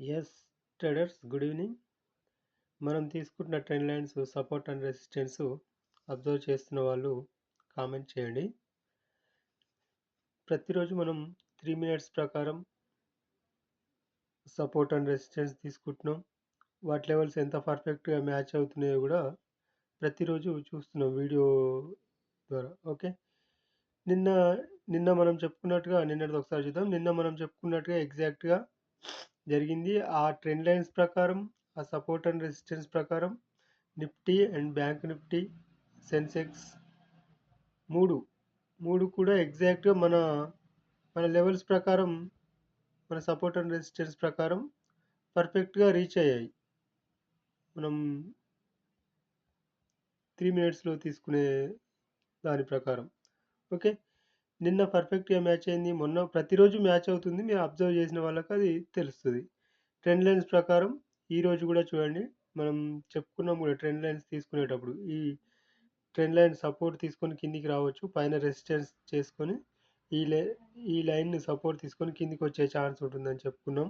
Yes traders good evening. మనం తీసుకుంటున్న trend lines support and resistance observe చేస్తున్న వాళ్ళు కామెంట్ చేయండి. ప్రతిరోజు మనం 3 మినిట్స్ ప్రకారం సపోర్ట్ అండ్ రెసిస్టెన్స్ తీసుకుంటున్నాం. వాటి లెవెల్స్ ఎంత పర్ఫెక్ట్గా మ్యాచ్ అవుతున్నాయో కూడా ప్రతిరోజు చూస్తున్నాం వీడియో ద్వారా. ఓకే, నిన్న నిన్న మనం చెప్పుకున్నట్టుగా నిన్నటిది ఒకసారి చూద్దాం. నిన్న మనం చెప్పుకున్నట్టుగా ఎగ్జాక్ట్గా జరిగింది. ఆ ట్రెండ్ లైన్స్ ప్రకారం, ఆ సపోర్ట్ అండ్ రెసిస్టెన్స్ ప్రకారం Nifty and bank Nifty, Sensex మూడు మూడు కూడా ఎగ్జాక్ట్గా మన మన లెవెల్స్ ప్రకారం, మన సపోర్ట్ అండ్ రెసిస్టెన్స్ ప్రకారం పర్ఫెక్ట్గా రీచ్ అయ్యాయి. మనం 3 మినిట్స్లో తీసుకునే దాని ప్రకారం. ఓకే, నిన్న పర్ఫెక్ట్గా మ్యాచ్ అయింది. మొన్న ప్రతిరోజు మ్యాచ్ అవుతుంది. మీరు అబ్జర్వ్ చేసిన వాళ్ళకి అది తెలుస్తుంది. ట్రెండ్ లైన్స్ ప్రకారం ఈరోజు కూడా చూడండి. మనం చెప్పుకున్నాం కూడా ట్రెండ్ లైన్స్ తీసుకునేటప్పుడు ఈ ట్రెండ్ లైన్ సపోర్ట్ తీసుకొని కిందికి రావచ్చు, పైన రెసిస్టెన్స్ చేసుకొని ఈ లై ఈ లైన్ని సపోర్ట్ తీసుకొని కిందికి వచ్చే ఛాన్స్ ఉంటుందని చెప్పుకున్నాం.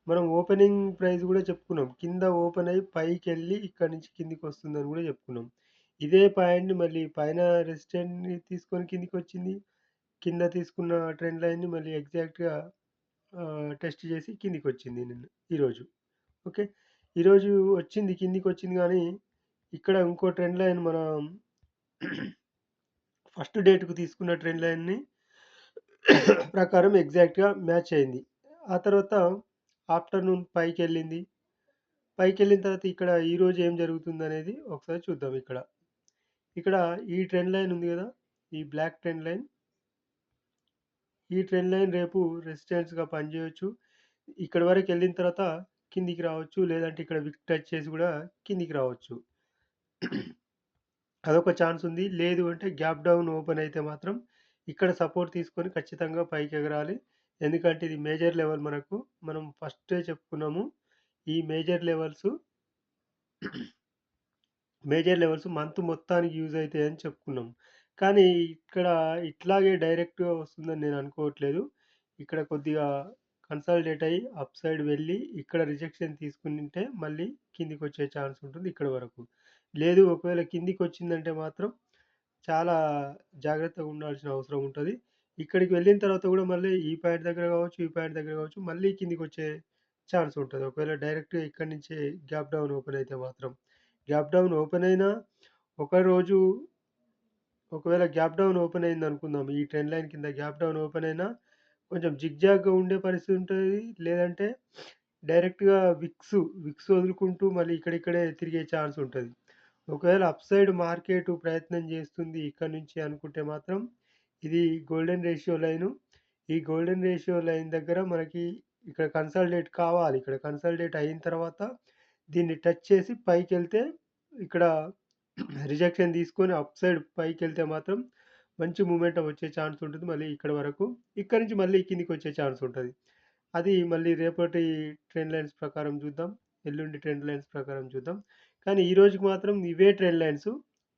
మనం ఓపెనింగ్ ప్రైస్ కూడా చెప్పుకున్నాం, కింద ఓపెన్ అయ్యి పైకి వెళ్ళి ఇక్కడ నుంచి కిందికి వస్తుందని కూడా చెప్పుకున్నాం. ఇదే పాయింట్ని మళ్ళీ పైన రెసిస్టెంట్ని తీసుకొని కిందికి వచ్చింది, కింద తీసుకున్న ట్రెండ్ లైన్ని మళ్ళీ ఎగ్జాక్ట్గా టెస్ట్ చేసి కిందికి వచ్చింది నిన్న ఈరోజు. ఓకే, ఈరోజు వచ్చింది కిందికి వచ్చింది, కానీ ఇక్కడ ఇంకో ట్రెండ్ లైన్ మనం ఫస్ట్ డేట్కు తీసుకున్న ట్రెండ్ లైన్ని ప్రకారం ఎగ్జాక్ట్గా మ్యాచ్ అయింది. ఆ తర్వాత ఆఫ్టర్నూన్ పైకి వెళ్ళింది. పైకి వెళ్ళిన తర్వాత ఇక్కడ ఈరోజు ఏం జరుగుతుంది అనేది ఒకసారి చూద్దాం. ఇక్కడ ఈ ట్రెండ్ లైన్ ఉంది కదా, ఈ బ్లాక్ ట్రెండ్ లైన్, ఈ ట్రెండ్ లైన్ రేపు రెసిస్టెన్స్గా పనిచేయవచ్చు. ఇక్కడ వరకు వెళ్ళిన తర్వాత కిందికి రావచ్చు, లేదంటే ఇక్కడ విక్ టచ్ చేసి కూడా కిందికి రావచ్చు. అదొక ఛాన్స్ ఉంది. లేదు అంటే గ్యాప్ డౌన్ ఓపెన్ అయితే మాత్రం ఇక్కడ సపోర్ట్ తీసుకొని ఖచ్చితంగా పైకి ఎగరాలి. ఎందుకంటే ఇది మేజర్ లెవెల్. మనం ఫస్టే చెప్పుకున్నాము, ఈ మేజర్ లెవెల్స్ మంత్ మొత్తానికి యూజ్ అవుతాయని చెప్పుకున్నాం. కానీ ఇక్కడ ఇట్లాగే డైరెక్ట్గా వస్తుందని నేను అనుకోవట్లేదు. ఇక్కడ కొద్దిగా కన్సాలిడేట్ అయ్యి అప్ సైడ్ వెళ్ళి ఇక్కడ రిజెక్షన్ తీసుకుంటే మళ్ళీ కిందికి వచ్చే ఛాన్స్ ఉంటుంది ఇక్కడ వరకు. లేదు, ఒకవేళ కిందికి వచ్చిందంటే మాత్రం చాలా జాగ్రత్తగా ఉండాల్సిన అవసరం ఉంటుంది. ఇక్కడికి వెళ్ళిన తర్వాత కూడా మళ్ళీ ఈ పాయింట్ దగ్గర కావచ్చు, ఈ పాయింట్ దగ్గర కావచ్చు, మళ్ళీ కిందికి వచ్చే ఛాన్స్ ఉంటుంది. ఒకవేళ డైరెక్ట్గా ఇక్కడి నుంచే గ్యాప్ డౌన్ ఓపెన్ అయితే మాత్రం. గ్యాప్ డౌన్ ఓపెన్ అయినా ఒకరోజు, ఒకవేళ గ్యాప్ డౌన్ ఓపెన్ అయింది అనుకుందాం, ఈ ట్రెండ్ లైన్ కింద గ్యాప్ డౌన్ ఓపెన్ అయినా కొంచెం జిగ్జాగ్గా ఉండే పరిస్థితి ఉంటుంది. లేదంటే డైరెక్ట్గా విక్స్ వదులుకుంటూ మళ్ళీ ఇక్కడిక్కడే తిరిగే ఛాన్స్ ఉంటుంది. ఒకవేళ అప్ సైడ్ మార్కెట్ ప్రయత్నం చేస్తుంది ఇక్కడ నుంచి అనుకుంటే మాత్రం ఇది గోల్డెన్ రేషియో లైను. ఈ గోల్డెన్ రేషియో లైన్ దగ్గర మనకి ఇక్కడ కన్సాలిడేట్ కావాలి. ఇక్కడ కన్సాలిడేట్ అయిన తర్వాత దీన్ని టచ్ చేసి పైకి వెళ్తే, ఇక్కడ రిజెక్షన్ తీసుకొని అప్ సైడ్ పైకి వెళ్తే మాత్రం మంచి మూమెంటం వచ్చే ఛాన్స్ ఉంటుంది. మళ్ళీ ఇక్కడ వరకు, ఇక్కడ నుంచి మళ్ళీ కిందికి వచ్చే ఛాన్స్ ఉంటుంది. అది మళ్ళీ రేపటి ట్రెండ్ లైన్స్ ప్రకారం చూద్దాం, ఎల్లుండి ట్రెండ్ లైన్స్ ప్రకారం చూద్దాం. కానీ ఈ రోజుకి మాత్రం ఇవే ట్రెండ్ లైన్స్,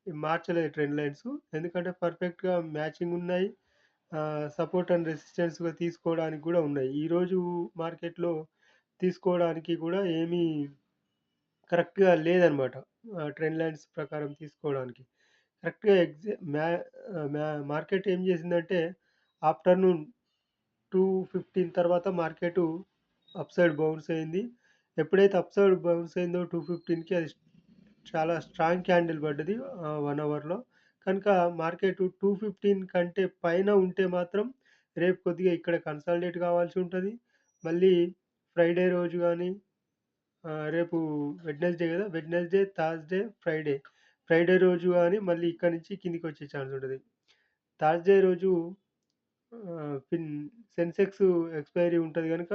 మార్చలేదు ట్రెండ్ లైన్స్. ఎందుకంటే పర్ఫెక్ట్గా మ్యాచింగ్ ఉన్నాయి. సపోర్ట్ అండ్ రెసిస్టెన్స్గా తీసుకోవడానికి కూడా ఉన్నాయి. ఈరోజు మార్కెట్లో తీసుకోవడానికి కూడా ఏమీ కరెక్ట్గా లేదనమాట. ట్రెండ్ లైన్స్ ప్రకారం తీసుకోవడానికి కరెక్ట్గా మార్కెట్ ఏం చేసిందంటే ఆఫ్టర్నూన్ 2:15 తర్వాత మార్కెట్ అప్ సైడ్ బౌన్స్ అయింది. ఎప్పుడైతే అప్ సైడ్ బౌన్స్ అయిందో 2:15కి అది చాలా స్ట్రాంగ్ క్యాండిల్ పడ్డది 1 అవర్లో. కనుక మార్కెట్ 2:15 కంటే పైన ఉంటే మాత్రం రేపు కొద్దిగా ఇక్కడ కన్సాలిడేట్ కావాల్సి ఉంటుంది. మళ్ళీ ఫ్రైడే రోజు కానీ, రేపు వెడ్నెస్డే కదా, వెడ్నెస్డే, థర్స్డే, ఫ్రైడే రోజు కానీ మళ్ళీ ఇక్కడ నుంచి కిందికి వచ్చే ఛాన్స్ ఉంటుంది. థర్స్డే రోజు పిన్ సెన్సెక్స్ ఎక్స్‌పైరీ ఉంటది గనుక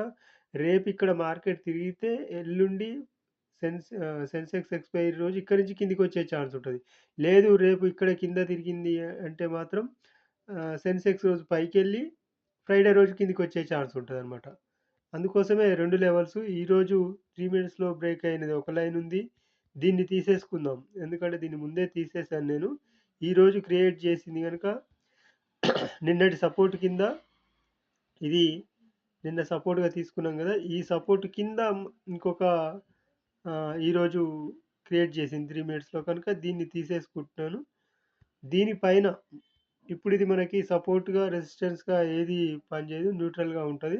రేపు ఇక్కడ మార్కెట్ తిరిగితే ఎల్లుండి సెన్సెక్స్ ఎక్స్‌పైరీ రోజు ఇక్కడి నుంచి కిందికొచ్చే ఛాన్స్ ఉంటది. లేదు, రేపు ఇక్కడ కింద తిరిగింది అంటే మాత్రం సెన్సెక్స్ రోజు పైకెళ్ళి ఫ్రైడే రోజు కిందికొచ్చే ఛాన్స్ ఉంటదనమాట. అందుకోసమే 2 లెవెల్స్ ఈరోజు 3 మినిట్స్‌లో బ్రేక్ అయినది ఒక లైన్ ఉంది. దీన్ని తీసేసుకుందాం. ఎందుకంటే దీన్ని ముందే తీసేసాను నేను. ఈరోజు క్రియేట్ చేసింది గనుక నిన్నటి సపోర్ట్ కింద ఇది నిన్న సపోర్ట్‌గా తీసుకున్నాం గదా! ఈ సపోర్ట్ కింద ఇంకొక ఈరోజు క్రియేట్ చేసింది 3 మినిట్స్‌లో కనుక దీన్ని తీసేసుకుంటున్నాను. దీనిపైన ఇప్పుడిది మనకి సపోర్ట్‌గా, రెసిస్టెన్స్‌గా ఏది పనిచేయదు. న్యూట్రల్‌గా ఉంటది.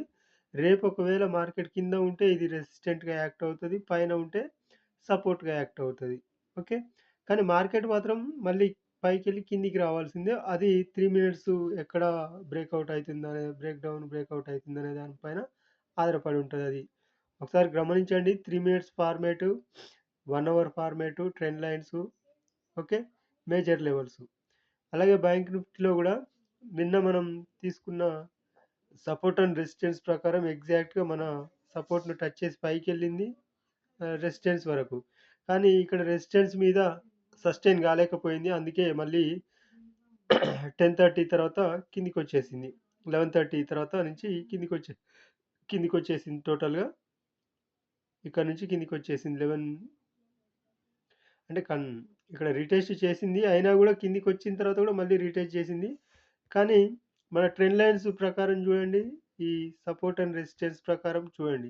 రేపు ఒకవేళ మార్కెట్ కింద ఉంటే ఇది రెసిస్టెంట్‌గా యాక్ట్ అవుతది. పైన ఉంటే సపోర్ట్‌గా యాక్ట్ అవుతది. ఓకే. కానీ మార్కెట్ మాత్రం మళ్ళీ పైకెళ్ళి కిందికి రావాల్సిందే. అది 3 మినిట్స్ ఎక్కడ బ్రేక్‌ఔట్ అయితుందనే బ్రేక్‌ఔట్ అయితుందనే దాని పైన ఆధారపడి ఉంటదది. ఒకసారి గమనించండి 3 minutes format, 1 hour format, trend lines okay. Major levels. అలాగే బ్యాంక్ నిఫ్టీలో గూడా నిన్న మనం తీసుకున్న సపోర్ట్ అండ్ రెసిస్టెన్స్ ప్రకారం ఎగ్జాక్ట్‌గా మన సపోర్ట్‌ని టచ్ చేసి పైకెళ్ళింది రెసిస్టెన్స్ వరకు. కానీ ఇక్కడ రెసిస్టెన్స్ మీద సస్టైన్ కాలేకపోయింది. అందుకే మళ్ళీ 10:30 తర్వాత కిందికొచ్చేసింది. 11:30 తర్వాత నుంచి కిందికొచ్చేసింది టోటల్‌గా. ఇక్కడ నుంచి కిందికొచ్చేసింది. అంటే ఇక్కడ రీటెస్ట్ చేసింది. అయినా గూడా కిందికొచ్చిన తర్వాత గూడా మళ్ళీ రీటెస్ట్ చేసింది. కానీ మన ట్రెండ్ లైన్స్ ప్రకారం చూడండి. ఈ సపోర్ట్ అండ్ రెసిస్టెన్స్ ప్రకారం చూడండి.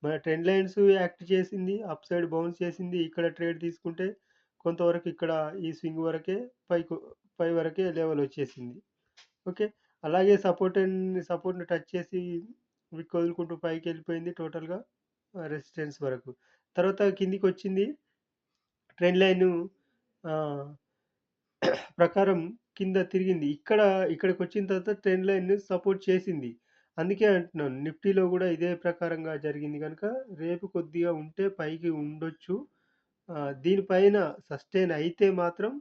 మన ట్రెండ్ లైన్స్ యాక్ట్ చేసింది. అప్ సైడ్ బౌన్స్ చేసింది. ఇక్కడ ట్రేడ్ తీసుకుంటే కొంతవరకు ఇక్కడ ఈ స్వింగ్ వరకే పై వరకే లెవెల్ వచ్చేసింది. ఓకే. అలాగే సపోర్ట్‌ని టచ్ చేసి విక్ వదులుకుంటూ పైకెళ్ళిపోయింది టోటల్‌గా రెసిస్టెన్స్ వరకు. తర్వాత కిందికొచ్చింది. ట్రెండ్ లైను ఆహ్, ప్రకారం కింద తిరిగింది. ఇక్కడికొచ్చిన తర్వాత ట్రెండ్ లైన్‌ని సపోర్ట్ చేసింది. అందుకే అంటున్నాను. నిఫ్టీలో గూడా ఇదే ప్రకారంగా జరిగింది గనుక రేపు కొద్దిగా ఉంటే పైకి ఉండొచ్చు. దీనిపైన సస్టైన్ అయితే మాత్రం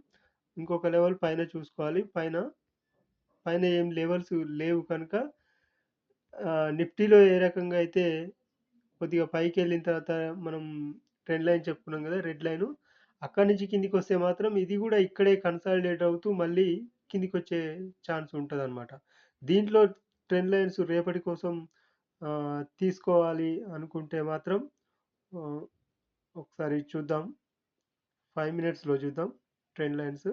ఇంకొక లెవెల్ పైన చూసుకోవాలి. పైన ఏం లెవెల్స్ లేవు కనుక నిఫ్టీలో ఏ రకంగా అయితే కొద్దిగా పైకెళ్ళిన తర్వాత మనం ట్రెండ్ లైన్ చెప్పుకున్నాం గదా! Red line. అక్కడి నుంచి కిందికొస్తే మాత్రం ఇది గూడా ఇక్కడే కన్సాలిడేట్ అవుతూ మళ్ళీ కిందికొచ్చే ఛాన్స్ ఉంటదనమాట. దీంట్లో ట్రెండ్ లైన్స్ రేపటి కోసం తీసుకోవాలి అనుకుంటే మాత్రం ఆహ్, ఒకసారి చూద్దాం. 5 మినిట్స్‌లో చూద్దాం trend lines.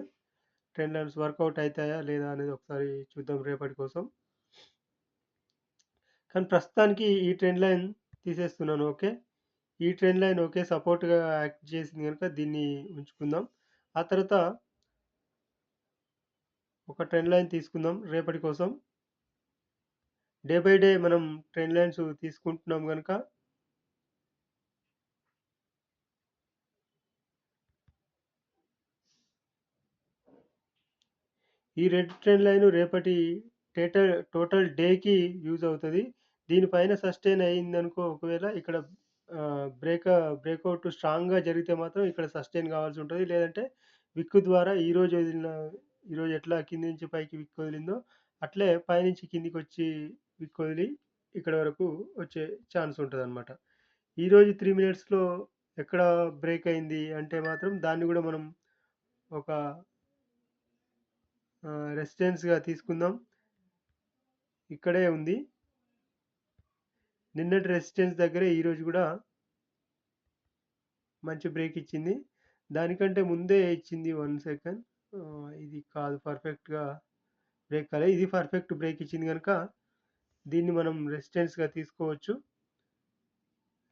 Trend lines work out అయితాయా? లేదా? అనేది ఒకసారి చూద్దాం రేపటి కోసం. కానీ ప్రస్తుతానికి ఈ ట్రెండ్ లైన్ తీసేస్తున్నాను. ఓకే. ఈ ట్రెండ్ లైన్ ఓకే. సపోర్ట్‌గా యాక్ట్ చేసింది గనుక దీన్ని ఉంచుకుందాం. ఆ తర్వాత ఒక ట్రెండ్ లైన్ తీసుకుందాం రేపటి కోసం. డే బై డే మనం ట్రెండ్ లైన్స్ తీసుకుంటున్నాం గనుక ఈ రెడ్ ట్రెండ్ లైన్ రేపటి టోటల్ డేకి యూజ్ అవుతది. దీనిపైన సస్టైన్ అయిందనుకో ఒకవేళ ఇక్కడ బ్రేకౌట్ స్ట్రాంగ్‌గా జరిగితే మాత్రం ఇక్కడ సస్టైన్ కావాల్సి ఉంటది. లేదంటే విక్ ద్వారా ఈరోజు ఎట్లా కింది నుంచి పైకి విక్ వదిలిందో అట్లే పైనుంచి కిందికొచ్చి విక్ వదిలి ఇక్కడ వరకు వచ్చే ఛాన్స్ ఉంటదనమాట. ఈరోజు 3 మినిట్స్‌లో ఎక్కడ బ్రేక్ అయింది అంటే మాత్రం దాన్ని గూడా మనం ఒక రెసిస్టెన్స్‌గా తీసుకుందాం. ఇక్కడే ఉంది. నిన్నటి రెసిస్టెన్స్ దగ్గరే ఈరోజు గూడా మంచి బ్రేక్ ఇచ్చింది. దానికంటే ముందే ఇచ్చింది 1 సెకండ్. ఇది కాదు పర్ఫెక్ట్‌గా బ్రేక్ కాలే. ఇది పర్ఫెక్ట్ బ్రేక్ ఇచ్చింది గనుక దీన్ని మనం రెసిస్టెన్స్‌గా తీసుకోవచ్చు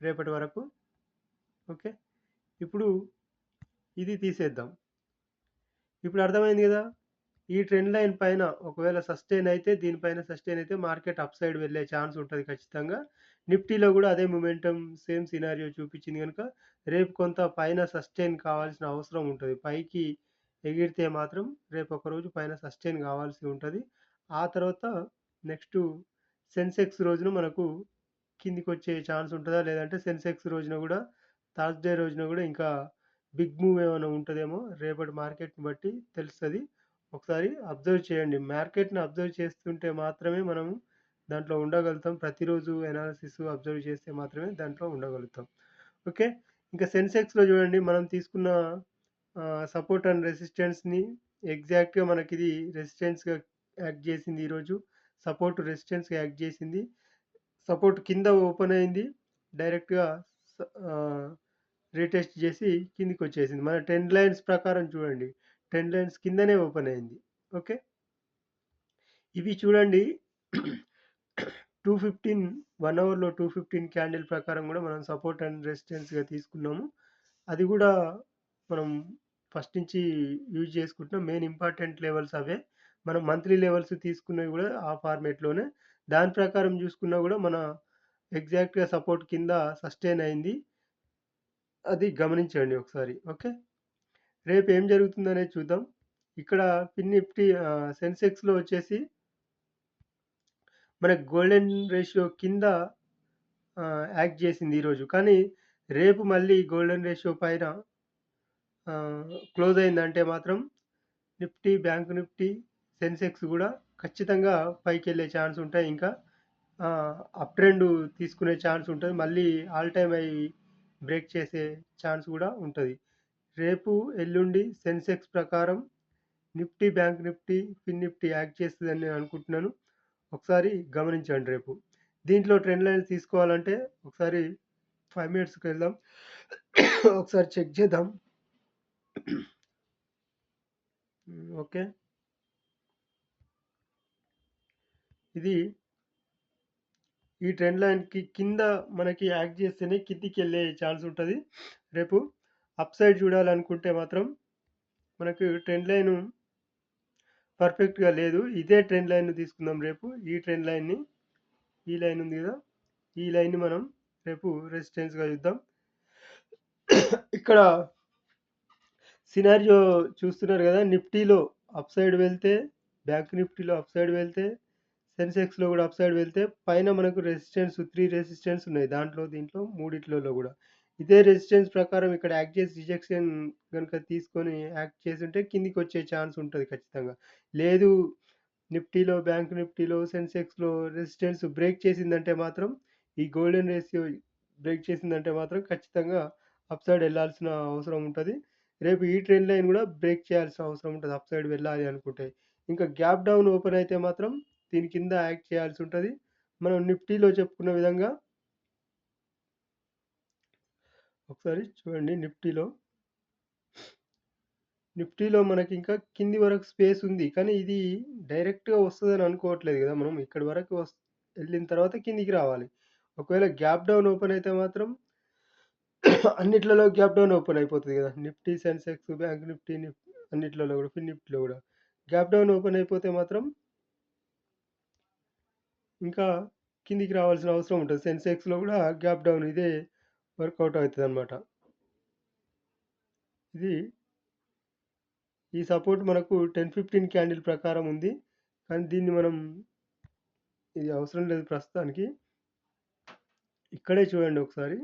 రేపటి వరకు. ఓకే. ఇప్పుడు ఇది తీసేద్దాం. ఇప్పుడు అర్థమైంది గదా! ఈ ట్రెండ్ లైన్ పైన ఒకవేళ దీనిపైన సస్టైన్ అయితే మార్కెట్ అప్ సైడ్ వెళ్ళే ఛాన్స్ ఉంటది ఖచ్చితంగా. నిఫ్టీలో గూడా అదే మొమెంటమ్ సేమ్ సినారియో చూపించింది గనుక రేపు కొంత పైన సస్టైన్ కావాల్సిన అవసరం ఉంటది. పైకి ఎగిరితే మాత్రం రేపు ఒకరోజు పైన సస్టైన్ కావాల్సి ఉంటది. ఆ తర్వాత నెక్స్టు సెన్సెక్స్ రోజున మనకు కిందికొచ్చే ఛాన్స్ ఉంటదా? లేదంటే సెన్సెక్స్ రోజున గూడా థర్స్‌డే రోజున గూడా ఇంకా బిగ్ మూవ్ ఏమైనా ఉంటదేమో రేపటి మార్కెట్‌ని బట్టి తెలుస్తది. ఒకసారి అబ్జర్వ్ చేయండి. మార్కెట్‌ని అబ్జర్వ్ చేస్తుంటే మాత్రమే మనం దాంట్లో ఉండగలుగుతాం. ప్రతిరోజు అనాలిసిస్ అబ్జర్వ్ చేస్తే మాత్రమే దాంట్లో ఉండగలుగుతాం. ఓకే. ఇంకా సెన్సెక్స్‌లో చూడండి మనం తీసుకున్న సపోర్ట్ అండ్ రెసిస్టెన్స్‌ని ఎగ్జాక్ట్‌గా మనకిది రెసిస్టెన్స్‌గా యాక్ట్ చేసింది ఈరోజు. సపోర్ట్ రెసిస్టెన్స్‌గా యాక్ట్ చేసింది. సపోర్ట్ కింద ఓపెన్ అయింది. డైరెక్ట్‌గా స ఆహ్, రీటెస్ట్ చేసి కిందికొచ్చేసింది. మన ట్రెండ్ లైన్స్ ప్రకారం చూడండి. ట్రెండ్ లైన్స్ కిందనే ఓపెన్ అయింది. ఓకే. ఇవి చూడండి 215 1 అవర్‌లో 215 క్యాండిల్ ప్రకారం గూడా మనం సపోర్ట్ అండ్ రెసిస్టెన్స్‌గా తీసుకున్నాము. అది గూడా మనం ఫస్ట్ నుంచి యూజ్ చేసుకుంటున్నాం. మెయిన్ ఇంపార్టెంట్ లెవెల్స్ అవే. మనం మంత్లీ లెవెల్స్ తీసుకున్నవి గూడా ఆ ఫార్మాట్‌లోనే. దాని ప్రకారం జూసుకున్నా గూడా మన ఎగ్జాక్ట్‌గా సపోర్ట్ కింద సస్టైన్ అయింది. అది గమనించండి ఒకసారి. ఓకే. రేపు ఏం జరుగుతుందనేది చూద్దాం. ఇక్కడ ఫిన్ నిఫ్టీ సెన్సెక్స్‌లో వచ్చేసి మనకి గోల్డెన్ రేషియో కింద యాక్ట్ చేసింది ఈరోజు. కానీ రేపు మళ్ళీ గోల్డెన్ రేషియో పైన క్లోజ్ అయిందంటే మాత్రం నిఫ్టీ, బ్యాంక్ నిఫ్టీ, సెన్సెక్స్ గూడా ఖచ్చితంగా పైకెళ్ళే ఛాన్స్ ఉంటాయి. ఇంకా అప్ ట్రెండ్ తీసుకునే ఛాన్స్ ఉంటది. మళ్ళీ ఆల్ టైమ్ హై బ్రేక్ చేసే ఛాన్స్ గూడా ఉంటది. రేపు, ఎల్లుండి సెన్సెక్స్ ప్రకారం నిఫ్టీ, బ్యాంక్ నిఫ్టీ, ఫిన్ నిఫ్టీ యాక్ట్ చేస్తదని నేను అనుకుంటున్నాను. ఒకసారి గమనించండి రేపు. దీంట్లో ట్రెండ్ లైన్స్ తీసుకోవాలంటే ఒకసారి 5 మినిట్స్‌కెళ్దాం. ఒకసారి చెక్ చేద్దాం. ఓకే. ఇది ఈ ట్రెండ్ లైన్‌కి కింద మనకి యాక్ట్ చేస్తేనే కిందికెళ్ళే ఛాన్స్ ఉంటది. రేపు అప్ సైడ్ చూడాలనుకుంటే మాత్రం మనకు ట్రెండ్ లైను పర్ఫెక్ట్‌గా లేదు. ఇదే ట్రెండ్ లైన్‌ని తీసుకుందాం రేపు. ఈ ట్రెండ్ లైన్‌ని, ఈ లైన్ ఉంది గదా! ఈ లైన్‌ని మనం రేపు రెసిస్టెన్స్‌గా చూద్దాం. ఇక్కడ సినారియో చూస్తున్నారు గదా! నిఫ్టీలో అప్ సైడ్ వెళ్తే, బ్యాంక్ నిఫ్టీలో అప్ సైడ్ వెళ్తే, సెన్సెక్స్‌లో గూడా అప్ సైడ్ వెళ్తే, పైన మనకు రెసిస్టెన్స్ 3 రెసిస్టెన్స్ ఉన్నాయి. దాంట్లో, దీంట్లో మూడిట్లలో గూడా. ఇదే రెసిస్టెన్స్ ప్రకారం ఇక్కడ యాక్ట్ చేసి రిజెక్షన్ గనుక తీసుకొని యాక్ట్ చేసుంటే కిందికొచ్చే ఛాన్స్ ఉంటది ఖచ్చితంగా. లేదు నిఫ్టీలో, బ్యాంక్ నిఫ్టీలో, సెన్సెక్స్‌లో రెసిస్టెన్స్ బ్రేక్ చేసిందంటే మాత్రం ఈ గోల్డెన్ రేషియో బ్రేక్ చేసిందంటే మాత్రం ఖచ్చితంగా అప్ సైడ్ ఎళ్ళాల్సిన అవసరం ఉంటది. రేపు ఈ ట్రెండ్ లైన్ గూడా బ్రేక్ చేయాల్సిన అవసరం ఉంటది అప్ సైడ్ వెళ్ళాలి అనుకుంటే. ఇంకా గ్యాప్ డౌన్ ఓపెన్ అయితే మాత్రం దీని కింద యాక్ట్ చేయాల్సి ఉంటది. మనం నిఫ్టీలో చెప్పుకున్న విధంగా ఒకసారి చూడండి నిఫ్టీలో మనకింకా కింది వరకు స్పేస్ ఉంది. కానీ ఇది డైరెక్ట్‌గా వస్తదని అనుకోవట్లేదు గదా! మనం ఇక్కడి వరకు ఎళ్ళిన తర్వాత కిందికి రావాలి. ఒకవేళ గ్యాప్ డౌన్ ఓపెన్ అయితే మాత్రం అన్నిట్లలో గ్యాప్ డౌన్ ఓపెన్ అయిపోతది గదా! నిఫ్టీ, సెన్సెక్స్, బ్యాంక్ నిఫ్టీ, అన్నిట్లలో గూడా ఫిన్ నిఫ్టీలో గూడా. గ్యాప్ డౌన్ ఓపెన్ అయిపోతే మాత్రం ఇంకా కిందికి రావాల్సిన అవసరం ఉంటది. సెన్సెక్స్‌లో గూడా గ్యాప్ డౌన్ ఇదే వర్కౌట్ అవుతదనమాట. ఇది ఈ సపోర్ట్ మనకు 10, 15 క్యాండిల్ ప్రకారం ఉంది. కానీ దీన్ని మనం ఇది అవసరం లేదు ప్రస్తుతానికి. ఇక్కడే చూడండి ఒకసారి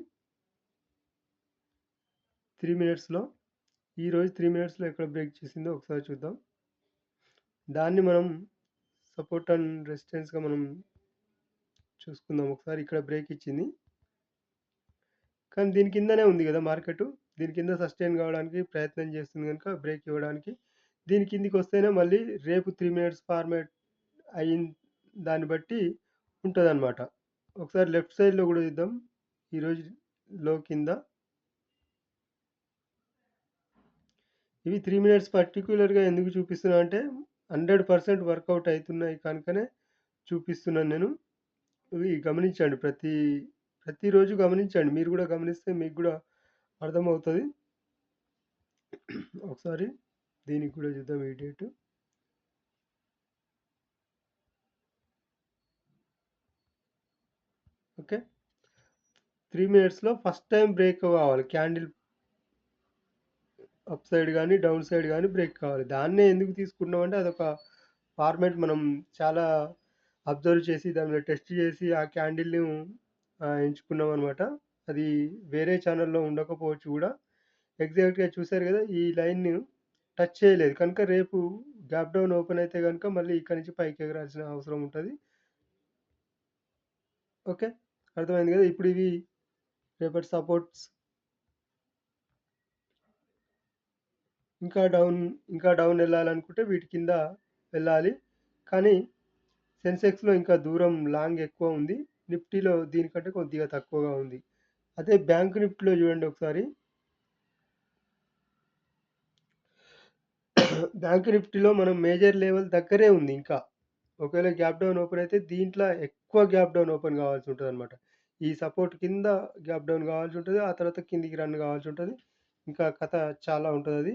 3 మినిట్స్‌లో ఈరోజు 3 మినిట్స్‌లో ఎక్కడ బ్రేక్ చేసిందో ఒకసారి చూద్దాం. దాన్ని మనం సపోర్ట్ అండ్ రెసిస్టెన్స్‌గా మనం చూసుకుందాం ఒకసారి. ఇక్కడ బ్రేక్ ఇచ్చింది. కానీ దీని కిందనే ఉంది గదా మార్కెటు. దీని కింద సస్టైన్ కావడానికి ప్రయత్నం చేస్తుంది గనుక బ్రేక్ ఇవ్వడానికి. దీని కిందికొస్తేనే మళ్ళీ రేపు 3 మినిట్స్ ఫార్మాట్ అయిన దాన్ని బట్టి ఉంటదనమాట. ఒకసారి లెఫ్ట్ సైడ్‌లో గూడా చూద్దాం. ఈరోజు లో కింద ఇవి 3 మినిట్స్ పర్టిక్యులర్‌గా ఎందుకు చూపిస్తున్నా అంటే 100% వర్కౌట్ అయితున్నాయి కనుకనే చూపిస్తున్నాను నేను. ఇవి గమనించండి. ప్రతిరోజు గమనించండి. మీరు గూడా గమనిస్తే మీకు గూడా అర్థమవుతది. ఒకసారి దీనికి గూడా చూద్దాం ఈ డేటు. ఓకే. 3 మినిట్స్‌లో ఫస్ట్ టైమ్ బ్రేక్ కావాలి. క్యాండిల్ అప్ సైడ్ గాని, డౌన్ సైడ్ గాని బ్రేక్ కావాలి. దాన్నే ఎందుకు తీసుకున్నామంటే అదొక ఫార్మాట్ మనం చాలా అబ్జర్వ్ చేసి దాని మీద టెస్ట్ చేసి ఆ క్యాండిల్‌ని ఎంచుకున్నామనమాట. అది వేరే ఛానెల్‌లో ఉండకపోవచ్చు గూడా. ఎగ్జాక్ట్‌గా చూసారు గదా! ఈ లైన్‌ని టచ్ చేయలేదు. కనుక రేపు గ్యాప్ డౌన్ ఓపెన్ అయితే గనుక మళ్ళీ ఇక్కడి నుంచి పైకి ఎగరాల్సిన అవసరం ఉంటది. ఓకే. అర్థమైంది గదా! ఇప్పుడు ఇవి రేపటి సపోర్ట్స్. ఇంకా డౌన్ ఇంకా డౌన్ ఎళ్ళాలనుకుంటే వీటి కింద వెళ్ళాలి. కానీ సెన్సెక్స్‌లో ఇంకా దూరం లాంగ్ ఎక్కువ ఉంది. నిఫ్టీలో దీనికంటే కొద్దిగా తక్కువగా ఉంది. అదే బ్యాంక్ నిఫ్టీలో చూడండి ఒకసారి. బ్యాంక్ నిఫ్టీలో మనం మేజర్ లెవెల్ దగ్గరే ఉంది ఇంకా. ఒకవేళ గ్యాప్ డౌన్ ఓపెన్ అయితే దీంట్లో ఎక్కువ గ్యాప్ డౌన్ ఓపెన్ కావాల్సి ఉంటదనమాట. ఈ సపోర్ట్ కింద గ్యాప్ డౌన్ కావాల్సి ఉంటది. ఆ తర్వాత కిందికి రన్ కావాల్సి ఉంటది. ఇంకా కథ చాలా ఉంటదది.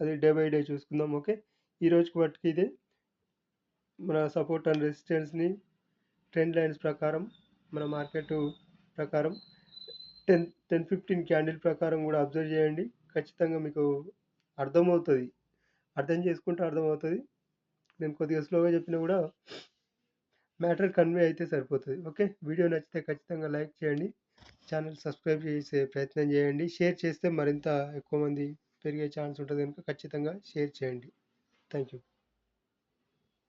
అది డే బై డే చూసుకుందాం. ఓకే. ఈ రోజుకి మట్టుకు ఇదే. మన సపోర్ట్ అండ్ రెసిస్టెన్స్‌ని ట్రెండ్ లైన్స్ ప్రకారం మన మార్కెట్ ప్రకారం 15 క్యాండిల్ ప్రకారం గూడా అబ్జర్వ్ చేయండి. ఖచ్చితంగా మీకు అర్థమవుతది. అర్థం చేసుకుంటే అర్థమవుతది. నేను కొద్దిగా స్లోగా చెప్పినా గూడా మ్యాటర్ కన్వే అయితే సరిపోతది. ఓకే. వీడియో నచ్చితే ఖచ్చితంగా లైక్ చేయండి. ఛానెల్ సబ్స్క్రైబ్ చేసే ప్రయత్నం చేయండి. షేర్ చేస్తే మరింత ఎక్కువ మంది పెరిగే ఛాన్స్ ఉంటది గనుక ఖచ్చితంగా షేర్ చేయండి. Thank you.